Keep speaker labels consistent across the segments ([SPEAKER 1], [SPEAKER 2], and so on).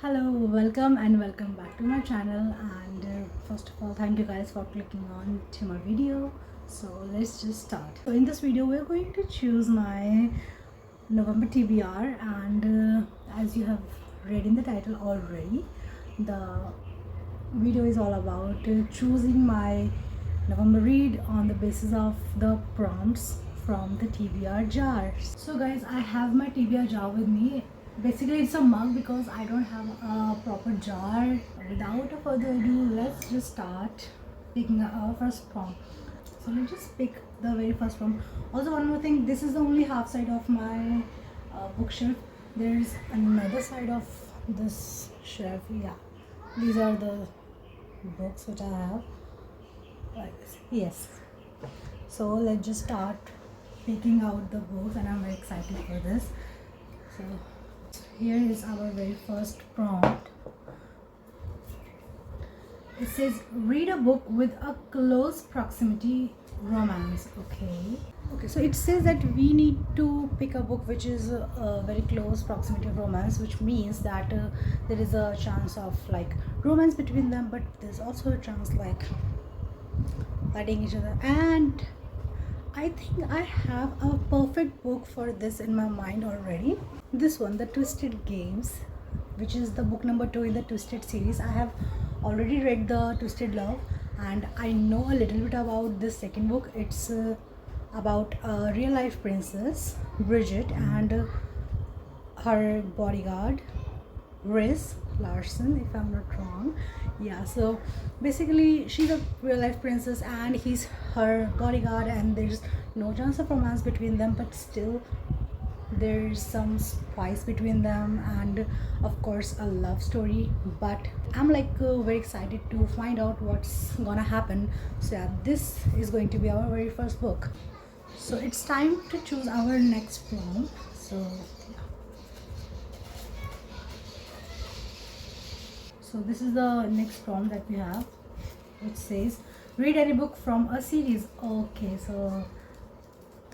[SPEAKER 1] Hello, welcome back to my channel. And first of all, thank you guys for clicking on to my video. So let's just start. So in this video, we're going to choose my November TBR, and as you have read in the title already, the video is all about choosing my November read on the basis of the prompts from the TBR jar. So guys, I have my TBR jar with me. Basically it's a mug because I don't have a proper jar. Without a further ado, let's just start picking our first prompt. So let's just pick the very first prompt. Also, one more thing, this is the only half side of my bookshelf. There's another side of this shelf. Yeah, these are the books which I have like this. Yes, so let's just start picking out the books, and I'm very excited for this. So here is our very first prompt. It says read a book with a close proximity romance. Okay, so it says that we need to pick a book which is a very close proximity of romance, which means that there is a chance of like romance between them, but there's also a chance like fighting each other. And I think I have a perfect book for this in my mind already. This one, The Twisted Games, which is the book number 2 in the Twisted series. I have already read the Twisted Love, and I know a little bit about this second book. It's about a real life princess, Bridget, and her bodyguard, Riz Larson, if I'm not wrong. Yeah, so basically she's a real life princess and he's her bodyguard, and there's no chance of romance between them, but still there's some spice between them, and of course a love story. But I'm like very excited to find out what's gonna happen. So yeah, this is going to be our very first book. So it's time to choose our next prompt. So this is the next prompt that we have, which says read any book from a series. Okay, so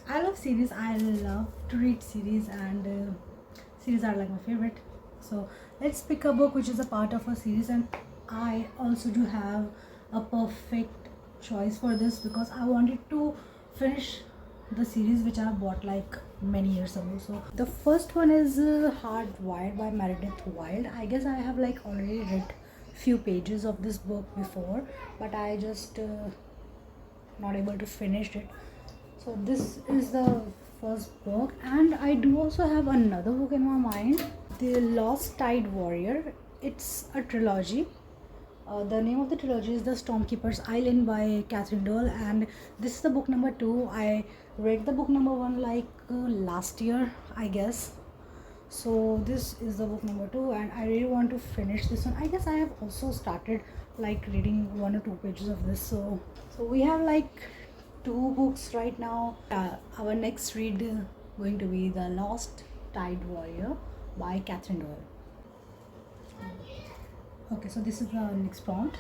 [SPEAKER 1] I love series. I love to read series, and series are like my favorite. So let's pick a book which is a part of a series, and I also do have a perfect choice for this because I wanted to finish the series which I bought like many years ago. So the first one is Hardwired by Meredith Wild. I guess I have like already read few pages of this book before, but I just not able to finish it. So this is the first book, and I do also have another book in my mind, The Lost Tide Warrior. It's a trilogy. The name of the trilogy is The Stormkeeper's Island by Catherine Doyle, and this is the book number 2. I read the book number 1 like last year, I guess. So this is the book number 2, and I really want to finish this one. I guess I have also started like reading 1 or 2 pages of this. So we have like 2 books right now. Our next read going to be The Lost Tide Warrior by Catherine Doyle. Okay, so this is the next prompt.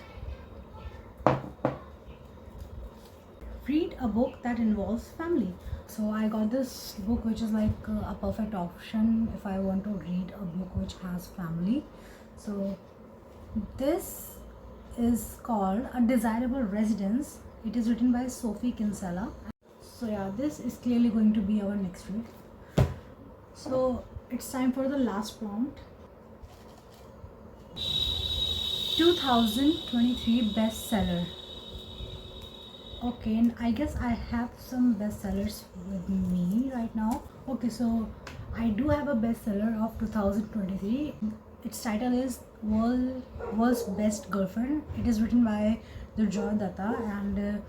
[SPEAKER 1] Read a book that involves family. So I got this book which is like a perfect option if I want to read a book which has family. So this is called A Desirable Residence. It is written by Sophie Kinsella. So yeah, this is clearly going to be our next read. So it's time for the last prompt. 2023 bestseller. Okay, and I guess I have some bestsellers with me right now. Okay, so I do have a bestseller of 2023. Its title is World's Best Girlfriend. It is written by Durjoy Datta, and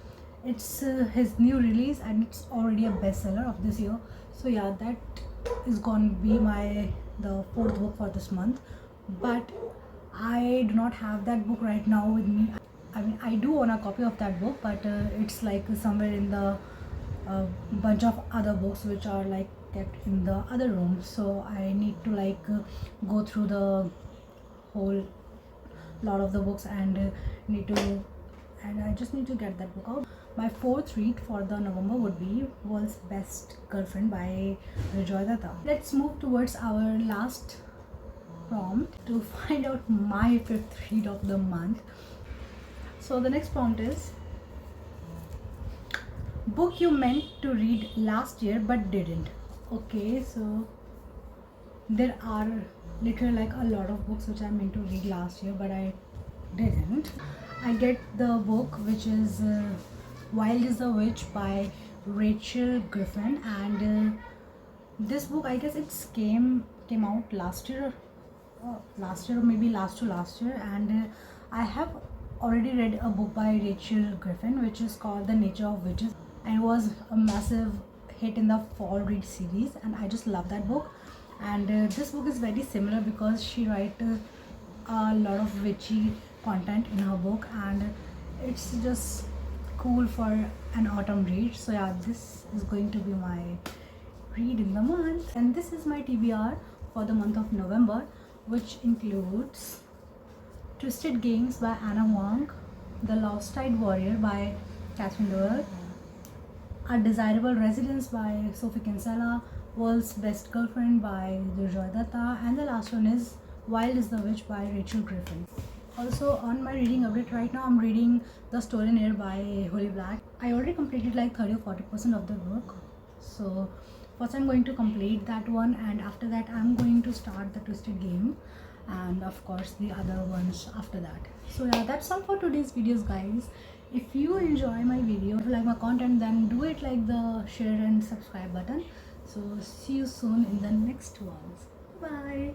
[SPEAKER 1] it's his new release, and it's already a bestseller of this year. So yeah, that is going to be the 4th book for this month. But I do not have that book right now with me. I mean, I do own a copy of that book, but it's like somewhere in the bunch of other books which are like kept in the other room. So I need to like go through the whole lot of the books, and I just need to get that book out. My 4th read for the November would be World's Best Girlfriend by Durjoy Datta. Let's move towards our last prompt to find out my fifth read of the month. So the next prompt is book you meant to read last year but didn't. Okay, so there are literally like a lot of books which I meant to read last year but I didn't. I get the book which is Wild is the Witch by Rachel Griffin, and this book I guess it's came out last year or maybe last to last year, and I have already read a book by Rachel Griffin which is called The Nature of Witches, and it was a massive hit in the fall read series, and I just love that book. And this book is very similar because she write a lot of witchy content in her book, and it's just cool for an autumn read. So yeah, this is going to be my read in the month, and this is my TBR for the month of November, which includes Twisted Games by Anna Wong, The Lost Tide Warrior by Catherine Doyle, A Desirable Residence by Sophie Kinsella, World's Best Girlfriend by Durjoy Datta, and the last one is Wild is the Witch by Rachel Griffin. Also on my reading update right now, I'm reading The Stolen Air by Holly Black. I already completed like 30 or 40% of the book. So first I'm going to complete that one, and after that I'm going to start the Twisted Game, and of course the other ones after that. So yeah, that's all for today's videos, guys. If you enjoy my video, if you like my content, then do it like the share and subscribe button. So see you soon in the next ones. Bye.